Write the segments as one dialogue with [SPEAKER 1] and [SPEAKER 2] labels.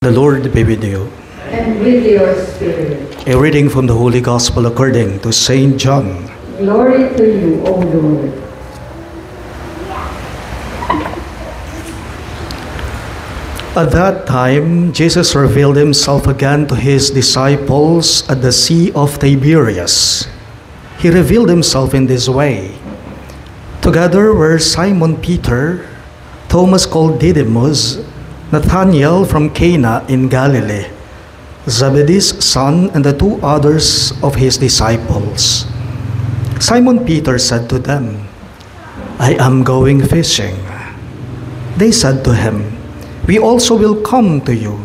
[SPEAKER 1] The Lord be with you.
[SPEAKER 2] And with your spirit.
[SPEAKER 1] A reading from the Holy Gospel according to Saint John.
[SPEAKER 2] Glory to you, O Lord.
[SPEAKER 1] At that time, Jesus revealed himself again to his disciples at the Sea of Tiberias. He revealed himself in this way. Together were Simon Peter, Thomas called Didymus, Nathanael from Cana in Galilee, Zebedee's son, and the two others of his disciples. Simon Peter said to them, "I am going fishing." They said to him, "We also will come to you."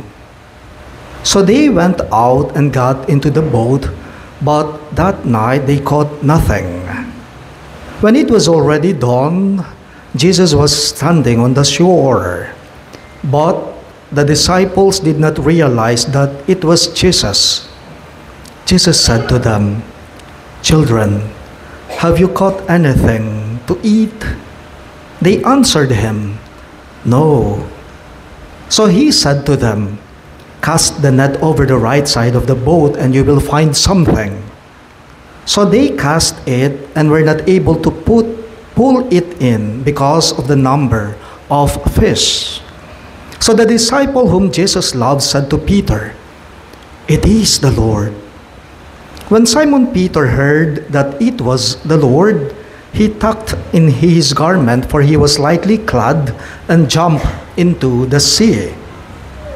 [SPEAKER 1] So they went out and got into the boat, but that night they caught nothing. When it was already dawn, Jesus was standing on the shore. But the disciples did not realize that it was Jesus. Jesus said to them, "Children, have you caught anything to eat?" They answered him, "No." So he said to them, "Cast the net over the right side of the boat and you will find something." So they cast it and were not able to pull it in because of the number of fish. So the disciple whom Jesus loved said to Peter, "It is the Lord." When Simon Peter heard that it was the Lord, he tucked in his garment, for he was lightly clad, and jumped into the sea.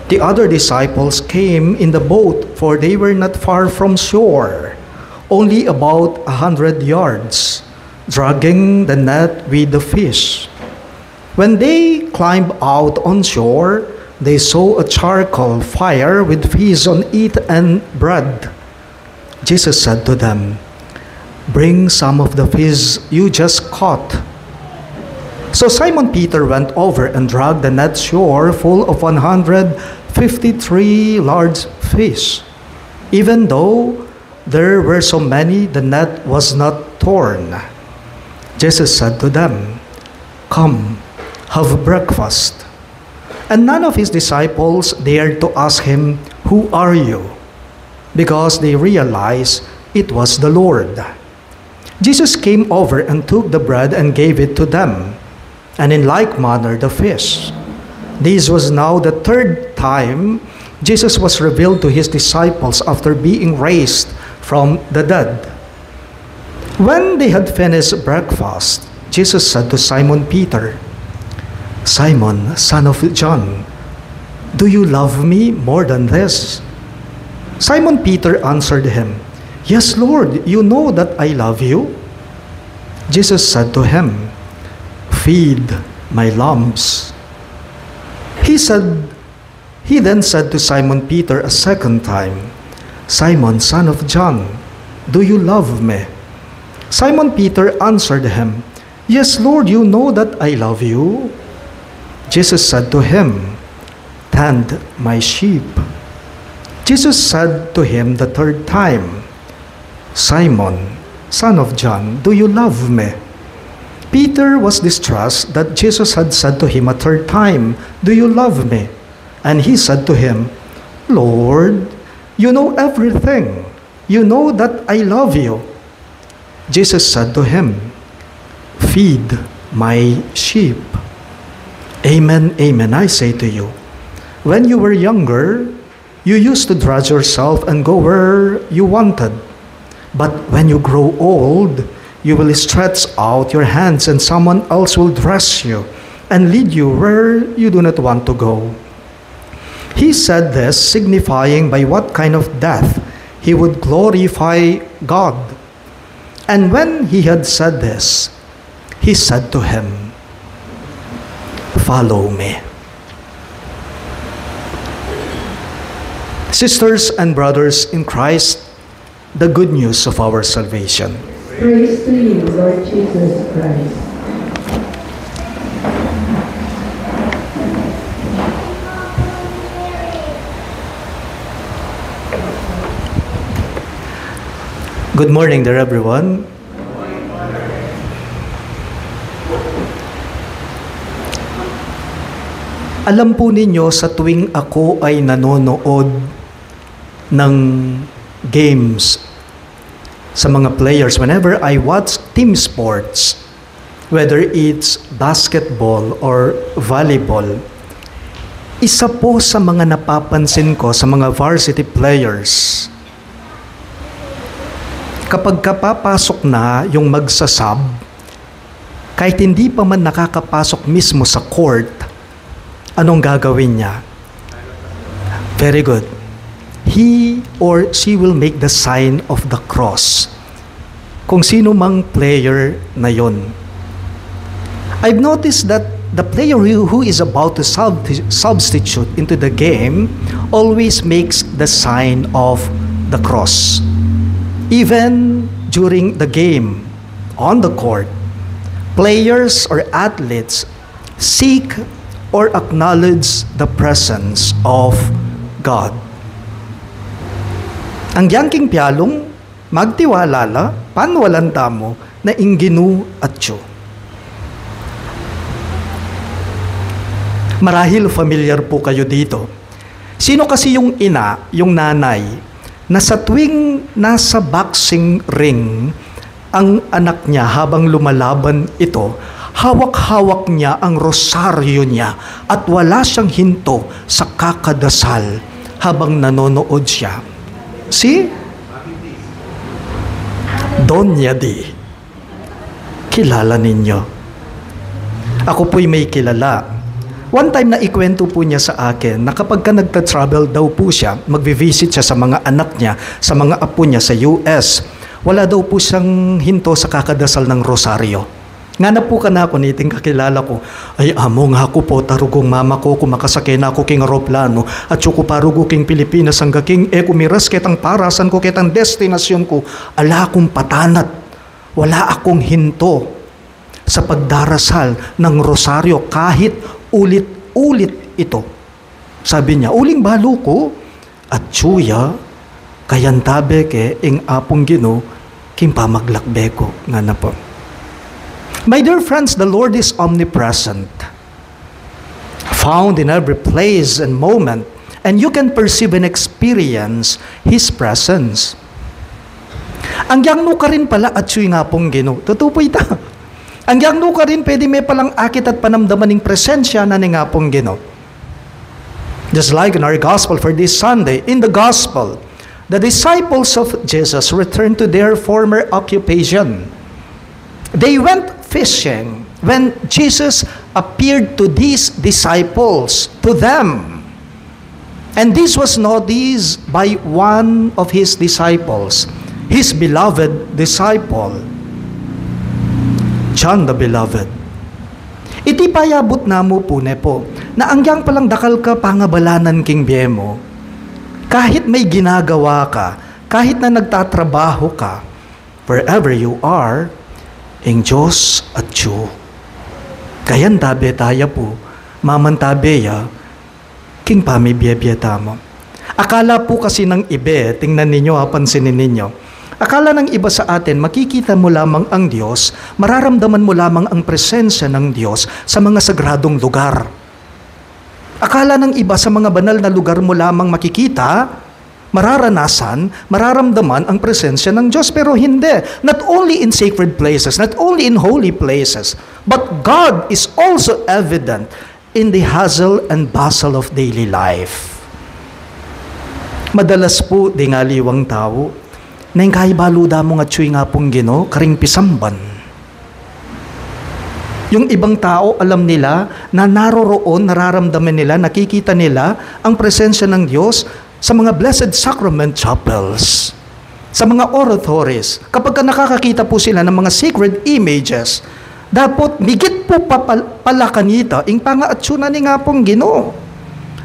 [SPEAKER 1] The other disciples came in the boat, for they were not far from shore, only about 100 yards, dragging the net with the fish. When they climbed out on shore, they saw a charcoal fire with fish on it and bread. Jesus said to them, "Bring some of the fish you just caught." So Simon Peter went over and dragged the net shore full of 153 large fish. Even though there were so many, the net was not torn. Jesus said to them, "Come, have breakfast." And none of his disciples dared to ask him, "Who are you?" because they realized it was the Lord. Jesus came over and took the bread and gave it to them, and in like manner the fish. This was now the third time Jesus was revealed to his disciples after being raised from the dead. When they had finished breakfast, Jesus said to Simon Peter, "Simon, son of John, do you love me more than this?" Simon Peter answered him, "Yes, Lord, you know that I love you." Jesus said to him, "Feed my lambs." He then said to Simon Peter a second time, "Simon, son of John, do you love me?" Simon Peter answered him, "Yes, Lord, you know that I love you." Jesus said to him, "Tend my sheep." Jesus said to him the third time, "Simon, son of John, do you love me?" Peter was distressed that Jesus had said to him a third time, "Do you love me?" And he said to him, "Lord, you know everything. You know that I love you." Jesus said to him, "Feed my sheep. Amen, amen, I say to you, when you were younger, you used to dress yourself and go where you wanted. But when you grow old, you will stretch out your hands and someone else will dress you and lead you where you do not want to go." He said this, signifying by what kind of death he would glorify God. And when he had said this, he said to him, "Follow me." Sisters and brothers in Christ, the good news of our salvation.
[SPEAKER 2] Praise to you, Lord Jesus Christ.
[SPEAKER 1] Good morning there, everyone. Alam po ninyo, sa tuwing ako ay nanonood ng games sa mga players, whenever I watch team sports, whether it's basketball or volleyball, isa po sa mga napapansin ko sa mga varsity players, kapag kapapasok na yung magsasab, kahit hindi pa man nakakapasok mismo sa court, anong gagawin niya? Very good. He or she will make the sign of the cross. Kung sino mang player na yon. I've noticed that the player who is about to substitute into the game always makes the sign of the cross. Even during the game, on the court, players or athletes seek or acknowledge the presence of God. Ang yangking piyalong, magtiwalala, panwalanda mo, na ingginu at tiyo. Marahil familiar po kayo dito. Sino kasi yung ina, yung nanay, na sa tuwing nasa boxing ring, ang anak niya habang lumalaban ito, hawak-hawak niya ang rosaryo niya at wala siyang hinto sa kakadasal habang nanonood siya. Si Doña D. Kilala ninyo. Ako po'y may kilala. One time na ikwento po niya sa akin na kapag ka nagta-travel daw po siya, magvivisit siya sa mga anak niya, sa mga apo niya sa US, wala daw po siyang hinto sa kakadasal ng rosaryo. Nga na po ka na ako niting kakilala ko, ay amo nga ako po, tarugong mama ko, kumakasakay na ako king aeroplano, at suko parugo king Pilipinas, hangga king kumiras ketang parasan ko, ketang destinasyon ko, ala akong patanat, wala akong hinto sa pagdarasal ng rosaryo kahit ulit-ulit ito. Sabi niya, uling balo ko, at tsuya, kayantabe ke, ing apong gino, king pamaglakbe ko, nga na po. My dear friends, the Lord is omnipresent, found in every place and moment, and you can perceive and experience His presence. Ang yangno ka rin pala at suy nga pong gino. Totoo po ita. Ang yangno ka rin pwede may palang akit at panamdaman ng presensya na nga pong gino. Just like in our gospel for this Sunday, in the gospel, the disciples of Jesus returned to their former occupation. They went fishing when Jesus appeared to these disciples, to them. And this was noticed by one of his disciples, his beloved disciple, John the Beloved. Iti payabot na mo po, nepo, na angyang palang dakal ka pangabalanan king biyemo, kahit may ginagawa ka, kahit na nagtatrabaho ka, wherever you are, ing Diyos at Diyo. Kayan tabi tayo po, mamantabi ya, king pamibiyabiyata mo. Akala po kasi ng iba, tingnan ninyo, pansinin ninyo, akala ng iba sa atin, makikita mo lamang ang Diyos, mararamdaman mo lamang ang presensya ng Diyos sa mga sagradong lugar. Akala ng iba sa mga banal na lugar mo lamang makikita, mararanasan, mararamdaman ang presensya ng Diyos. Pero hindi. Not only in sacred places, not only in holy places, but God is also evident in the hustle and bustle of daily life. Madalas po, di nga liwang tao, na yung kaibaluda mo nga tsuy nga pong gino, karing pisamban. Yung ibang tao, alam nila na naroroon, nararamdaman nila, nakikita nila ang presensya ng Diyos sa mga Blessed Sacrament chapels, sa mga oratories. Kapag nakakakita po sila ng mga sacred images, dapat migit po pala kanita, ing pangaatsu na ni nga pong Ginoo,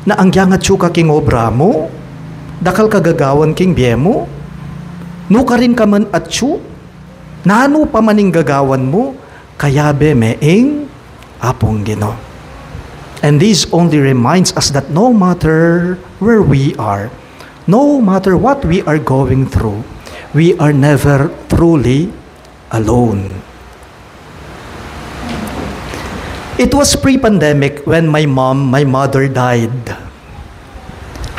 [SPEAKER 1] na ang yangatsu ka king obra mo, dakal kagagawan king biemo, no ka rin ka man atsu, nano pa maning gagawan mo, kaya be meing apong Ginoo. And this only reminds us that no matter where we are, no matter what we are going through, we are never truly alone. It was pre-pandemic when my mother died.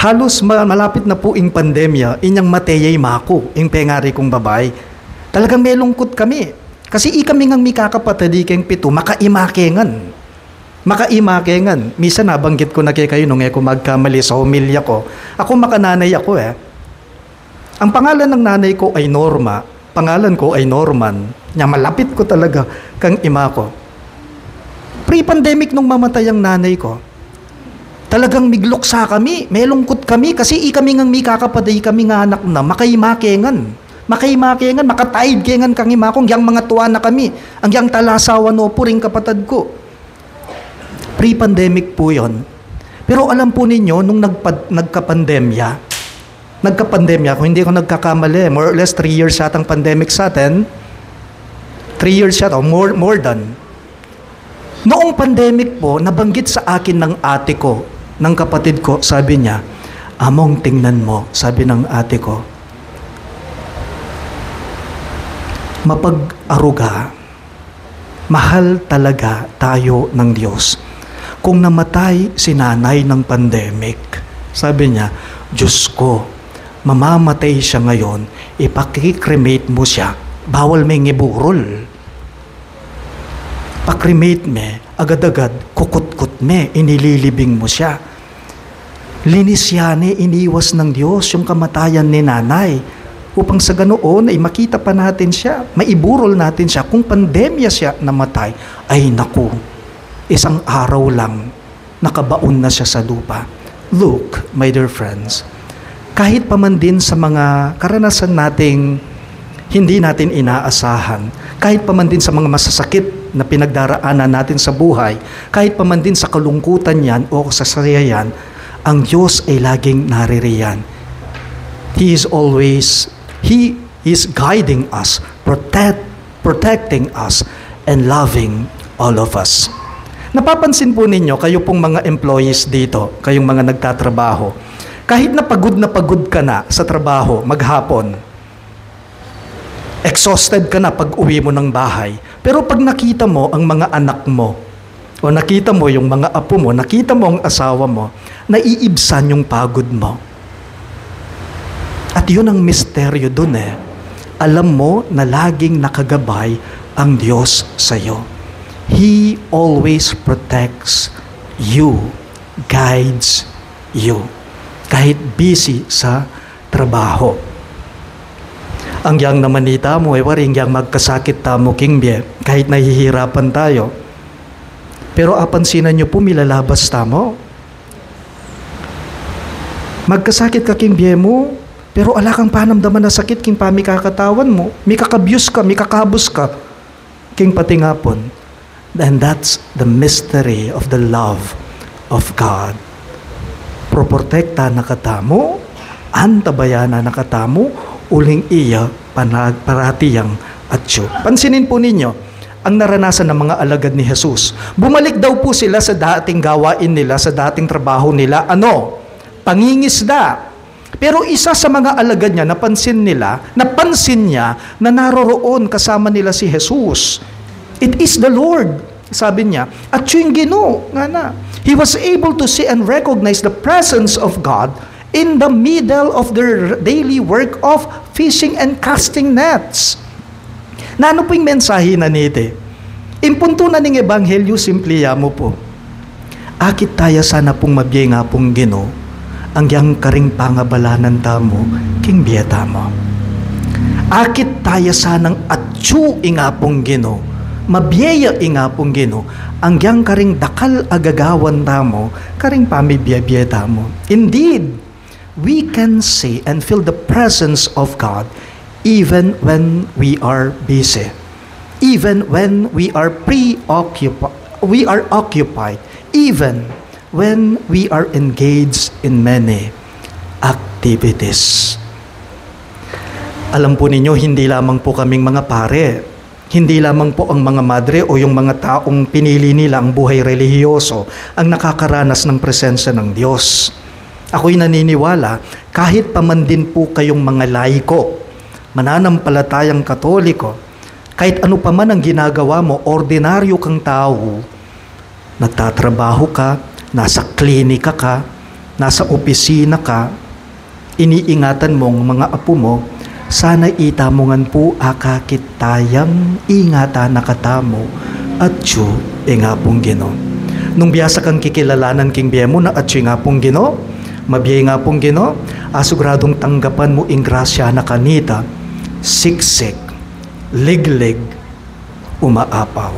[SPEAKER 1] Halos malapit na po ing pandemya, inyang mateyay mako, ing pengari kong babay. Talagang may lungkot kami. Kasi kami ngang mikakapatid ikeng pito, makaimakengan. Misa nabanggit ko na kayo nung ako magkamali sa humilya ko. Ako makananay ako eh. Ang pangalan ng nanay ko ay Norma. Pangalan ko ay Norman. Nya malapit ko talaga kang ima ko. Pre-pandemic nung mamatay ang nanay ko, talagang migluksa kami, may lungkot kami kasi kami ngang mikakapaday kami nga anak na makaimakengan, makataid kengan kang ima kong yang mga tuwa na kami, ang yang talasawa no puring kapatid ko. Pre-pandemic po yon. Pero alam po ninyo, nung nagka-pandemya, kung hindi ko nagkakamali, more or less 3 years yatang pandemic sa atin, 3 years yata, more than. Noong pandemic po, nabanggit sa akin ng ate ko, ng kapatid ko, sabi niya, Among, tingnan mo, sabi ng ate ko, mapag-aruga, mahal talaga tayo ng Diyos. Kung namatay si nanay ng pandemic, sabi niya, Diyos ko, mamamatay siya ngayon, ipakikremate mo siya, bawal may ngiburol. Pakremate me, agad-agad, kukut-kut me, inililibing mo siya. Linis yan iniwas ng Diyos yung kamatayan ni nanay. Upang sa ganoon ay makita pa natin siya, maiburol natin siya. Kung pandemya siya namatay, ay naku, isang araw lang, nakabaon na siya sa lupa. Look, my dear friends, kahit pa man din sa mga karanasan nating hindi natin inaasahan, kahit pa man din sa mga masasakit na pinagdaraanan natin sa buhay, kahit pa man din sa kalungkutan yan o sa saya yan, ang Diyos ay laging naririyan. He is guiding us, protecting us, and loving all of us. Napapansin po ninyo, kayo pong mga employees dito, kayong mga nagtatrabaho, kahit na pagod ka na sa trabaho, maghapon, exhausted ka na pag uwi mo ng bahay, pero pag nakita mo ang mga anak mo, o nakita mo yung mga apo mo, nakita mo ang asawa mo, naiibsan yung pagod mo. At yun ang misteryo dun eh. Alam mo na laging nakagabay ang Diyos sa'yo. He always protects you, guides you, kahit busy sa trabaho. Ang yang namanita mo, waring yang magkasakit tamo kingbye, kahit nahihirapan tayo. Pero apansinan nyo po, milalabas tamo. Magkasakit ka kingbye mo, pero ala kang panamdaman na sakit king pamikakatawan mo, mikakabuse ka, mikakabus ka, king patingapon. And that's the mystery of the love of God. Proprotekta na katamo, antabayana na katamo, uling iya paratiyang atyo. Pansinin po ninyo, ang naranasan ng mga alagad ni Jesus. Bumalik daw po sila sa dating gawain nila, sa dating trabaho nila. Pangingisda. Pero isa sa mga alagad niya, napansin niya na naroroon kasama nila si Jesus. It is the Lord, sabi niya. At yung Ginoo, nga na. He was able to see and recognize the presence of God in the middle of their daily work of fishing and casting nets. Na ano po yung mensahe na nite? Impunto na ning Ebanghelyo, simple mo po. Akit tayo sana pong mabiyay nga pong Ginoo, ang yang karing pangabalanan tamo, king biyata mo. Akit tayo sanang atsu inga pong Ginoo, mabiyaya inga pong Ginoo, ang yang karing dakal agagawan tamo, karing pamibiyabiyata mo. Indeed, we can see and feel the presence of God even when we are busy, even when we are occupied, even when we are engaged in many activities. Alam po ninyo, hindi lamang po kaming mga pare, hindi lamang po ang mga madre o yung mga taong pinili nila ang buhay relihiyoso ang nakakaranas ng presensya ng Diyos. Ako'y naniniwala, kahit pa man din po kayong mga laiko, mananampalatayang Katoliko, kahit ano pa man ang ginagawa mo, ordinaryo kang tao, nagtatrabaho ka, nasa klinika ka, nasa opisina ka, iniingatan mong mga apo mo, sana itamongan po akakit tayang ingata nakatamo at tsu nga pong Gino. Nung biyasa kang kikilalanan king biye mo na at tsu nga pong Gino, mabiyay nga pong Gino, asugradong tanggapan mo ing grasya na kanita, siksik, liglig, umaapaw.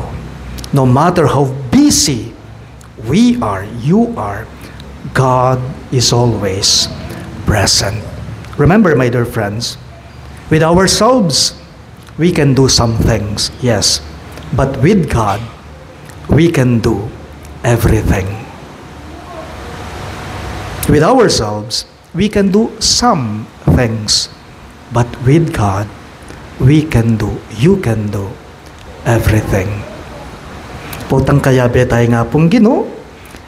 [SPEAKER 1] No matter how busy we are, you are, God is always present. Remember, my dear friends, with ourselves, we can do some things, yes. But with God, we can do everything. With ourselves, we can do some things. But with God, you can do everything. Potang kaya betay nga pong Gino,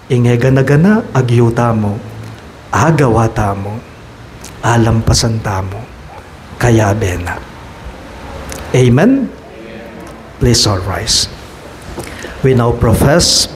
[SPEAKER 1] inge gana-gana agyuta mo, agawata mo, alampasan tamo, kaya bena. Amen? Please all rise. We now profess